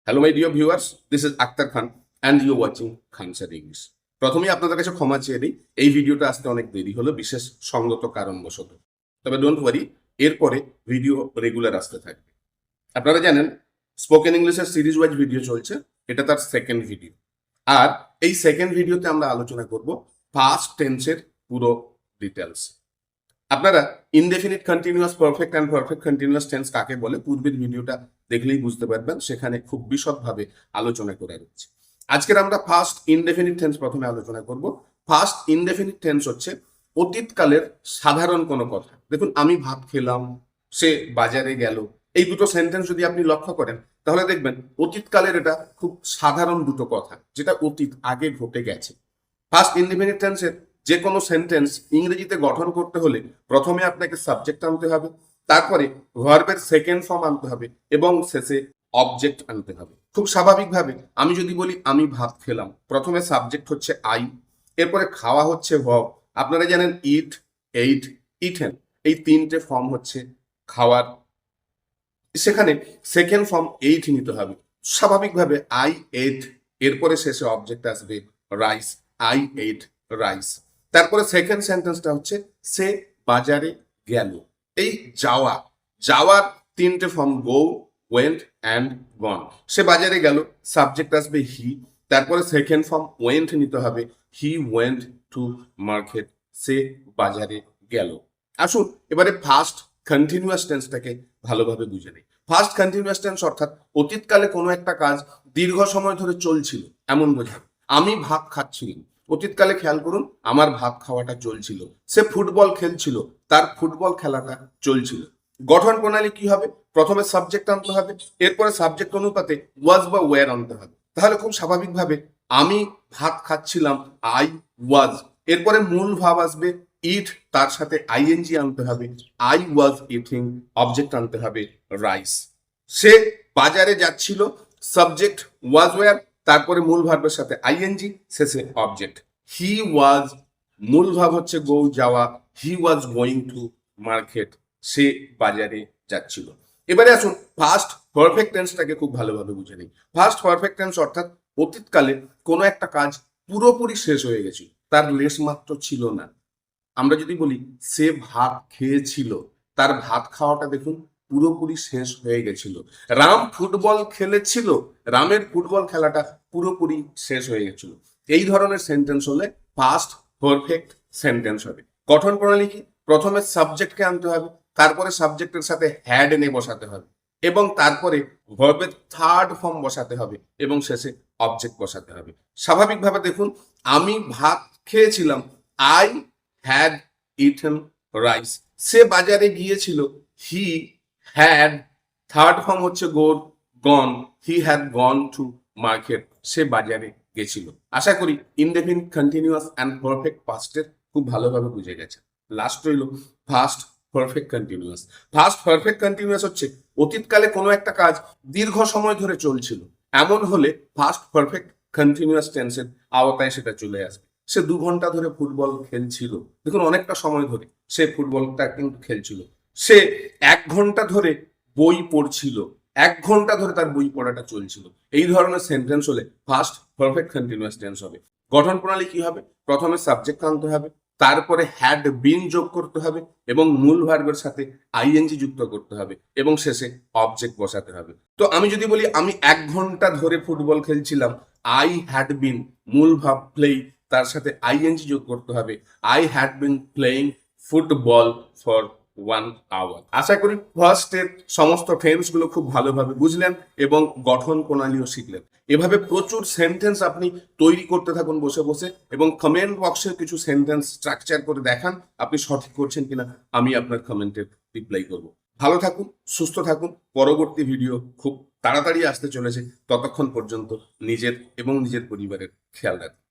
Hello my dear viewers, this is Akhtar Khan and you watching Khan sir English. প্রথমেই আপনাদের কাছে ক্ষমা চেয়ে নিই, এই ভিডিওটা আসতে অনেক দেরি হলো বিশেষ সঙ্গত কারণবশত। তবে ডোন্ট ওয়ারি, এরপরে ভিডিও রেগুলার আসতে থাকবে। আপনারা জানেন স্পোকেন ইংলিশের সিরিজ ওয়াইজ ভিডিও চলছে, এটা তার সেকেন্ড ভিডিও। আর এই সেকেন্ড ভিডিওতে আমরা আলোচনা করব পাস্ট টেন্সের পুরো ডিটেলস। আপনারা indefinite continuous perfect and perfect continuous tense কাকে বলে পূর্বের ভিডিওটা দেখলেই বুঝতে পারবেন, সেখানে খুব বিশদভাবে আলোচনা করে রয়েছে। আজকের আমরা ফার্স্ট ইনডেফিনিট টেন্স প্রথমে আলোচনা করব। ফার্স্ট ইনডেফিনিট টেন্স হচ্ছে অতীতকালের সাধারণ কোনো কথা। দেখুন, আমি ভাত খেলাম, সে বাজারে গেল, এই দুটো সেন্টেন্স যদি আপনি লক্ষ্য করেন তাহলে দেখবেন অতীতকালের এটা খুব সাধারণ দুটো কথা, যেটা অতীত আগে ঘটে গেছে। ফার্স্ট ইনডেফিনিট টেন্সের যে কোনো সেন্টেন্স ইংরেজিতে গঠন করতে হলে প্রথমে আপনাকে সাবজেক্ট আনতে হবে, তারপরে ভার্বের সেকেন্ড ফর্ম আনতে হবে এবং শেষে অবজেক্ট আনতে হবে। খুব স্বাভাবিকভাবে আমি যদি বলি আমি ভাত খেলাম, প্রথমে সাবজেক্ট হচ্ছে আই, এরপরে খাওয়া হচ্ছে ভার্ব। আপনারা জানেন ইট, এইট, ইটেন, এই তিনটে ফর্ম হচ্ছে খাওয়ার। সেখানে সেকেন্ড ফর্ম এইট নিতে হবে। স্বাভাবিকভাবে আই এট, এরপরে শেষে অবজেক্ট আসবে রাইস, আই এট রাইস। তারপরে সেকেন্ড সেন্টেন্সটা হচ্ছে সে বাজারে গেল। এই যাওয়া, যাওয়ার তিনটে form go, went and gone. সে বাজারে গেল, সাবজেক্ট আসবে হি, তারপরে সেকেন্ড ফর্ম ওয়েন্ট নিতে হবে, হি ওয়েন্ট টু মার্কেট, সে বাজারে গেল। আসুন এবারে ফার্স্ট কন্টিনিউয়াস টেন্সটাকে ভালোভাবে বুঝে নেই। ফার্স্ট কন্টিনিউয়াস টেন্স অর্থাৎ অতীতকালে কোনো একটা কাজ দীর্ঘ সময় ধরে চলছিল এমন বোঝায়। আমি ভাত খাচ্ছিলাম, অতীতকালে খেয়াল করুন আমার ভাত খাওয়াটা চলছিল। সে ফুটবল খেলছিল, তার ফুটবল খেলাটা চলছিল। গঠন প্রণালী কি হবে? প্রথমে সাবজেক্ট আনতে হবে, এরপরে সাবজেক্ট অনুপাতে ওয়াজ বা ওয়্যার আনতে হবে। তাহলে খুব স্বাভাবিকভাবে আমি ভাত খাচ্ছিলাম, আই ওয়াজ, এরপরে মূল ভাব আসবে ইট, তার সাথে আইএনজি আনতে হবে, আই ওয়াজ ইটিং, অবজেক্ট আনতে হবে রাইস। সে বাজারে যাচ্ছিল, সাবজেক্ট ওয়াজ ওয়্যার, তারপরে মূল ভার্বের সাথে আইএনজি, শেষে অবজেক্ট। হি ওয়াজ, মূল ভাব হচ্ছে গো, যাওয়া, হি ওয়াজ গোয়িং টু মার্কেট, সে বাজারে যাচ্ছিল। এবারে আসুন ফার্স্ট পারফেক্ট টেন্সটাকে খুব ভালোভাবে বুঝে নিই। ফার্স্ট পারফেক্ট টেন্স অর্থাৎ অতীতকালে কোনো একটা কাজ পুরোপুরি শেষ হয়ে গেছিল, তার লেশ মাত্র ছিল না। আমরা যদি বলি সে ভাত খেয়েছিল, তার ভাত খাওয়াটা দেখুন পুরোপুরি শেষ হয়ে গেছিল। রাম ফুটবল খেলেছিল, রামের ফুটবল খেলাটা পুরোপুরি শেষ হয়ে গেছিল। এই ধরনের সেন্টেন্স হলে ফার্স্ট পারফেক্ট সেন্টেন্স হবে। গঠন প্রণালী কি? প্রথমে সাবজেক্টকে আনতে হবে, তারপরে সাবজেক্টের সাথে হ্যাড এনে বসাতে হবে, এবং তারপরে ভার্বের থার্ড ফর্ম বসাতে হবে এবং শেষে অবজেক্ট বসাতে হবে। স্বাভাবিকভাবে দেখুন, আমি ভাত খেয়েছিলাম, আই হ্যাড ইটেন রাইস। সে বাজারে গিয়েছিল, হি হ্যাড, থার্ড ফর্ম হচ্ছে গোর, gone, he had gone to market, সে বাজারে গেছিল। আশা করি ইনডেফিনিট কন্টিনিউয়াস অ্যান্ড পারফেক্ট পাস্টের খুব ভালোভাবে বুঝে গেছে। লাস্ট রইল first perfect continuous. First perfect continuous হচ্ছে অতীতকালে কোনো একটা কাজ দীর্ঘ সময় ধরে চলছিল, এমন হলে ফার্স্ট পারফেক্ট কন্টিনিউয়াস টেন্সের আওতায় সেটা চলে আসবে। সে 2 ঘন্টা ধরে ফুটবল খেলছিল, দেখুন অনেকটা সময় ধরে সে ফুটবলটা কিন্তু খেলছিল। সে 1 ঘন্টা ধরে বই পড়ছিল, 1 ঘন্টা ধরে তার বই পড়াটা চলছিল। এই ধরনের সেন্টেন্স হলে ফার্স্ট পারফেক্ট কন্টিনিউয়াস টেন্স হবে। গঠন প্রণালী কি হবে? প্রথমে সাবজেক্ট আনতে হবে, তারপরে হ্যাড বিন যোগ করতে হবে এবং মূল ভার্বের সাথে আইএনজি যুক্ত করতে হবে এবং শেষে অবজেক্ট বসাতে হবে। তো আমি যদি বলি আমি 1 ঘন্টা ধরে ফুটবল খেলছিলাম, আই হ্যাড বিন, মূল ভাব প্লে, তার সাথে আইএনজি যোগ করতে হবে, I had been playing football for 1 hour. আশা করি ফার্স্টের সমস্ত টেন্স গুলো খুব ভালোভাবে বুঝলেন এবং গঠন প্রণালীও শিখলেন। এভাবে প্রচুর সেন্টেন্স আপনি তৈরি করতে থাকুন বসে বসে, এবং কমেন্ট বক্সে কিছু সেন্টেন্স স্ট্রাকচার করে দেখান আপনি সঠিক করছেন কিনা, আমি আপনার কমেন্টের রিপ্লাই করব। ভালো থাকুন, সুস্থ থাকুন। পরবর্তী ভিডিও খুব তাড়াতাড়ি আসতে চলেছে, ততক্ষণ পর্যন্ত নিজের এবং নিজের পরিবারের খেয়াল রাখুন।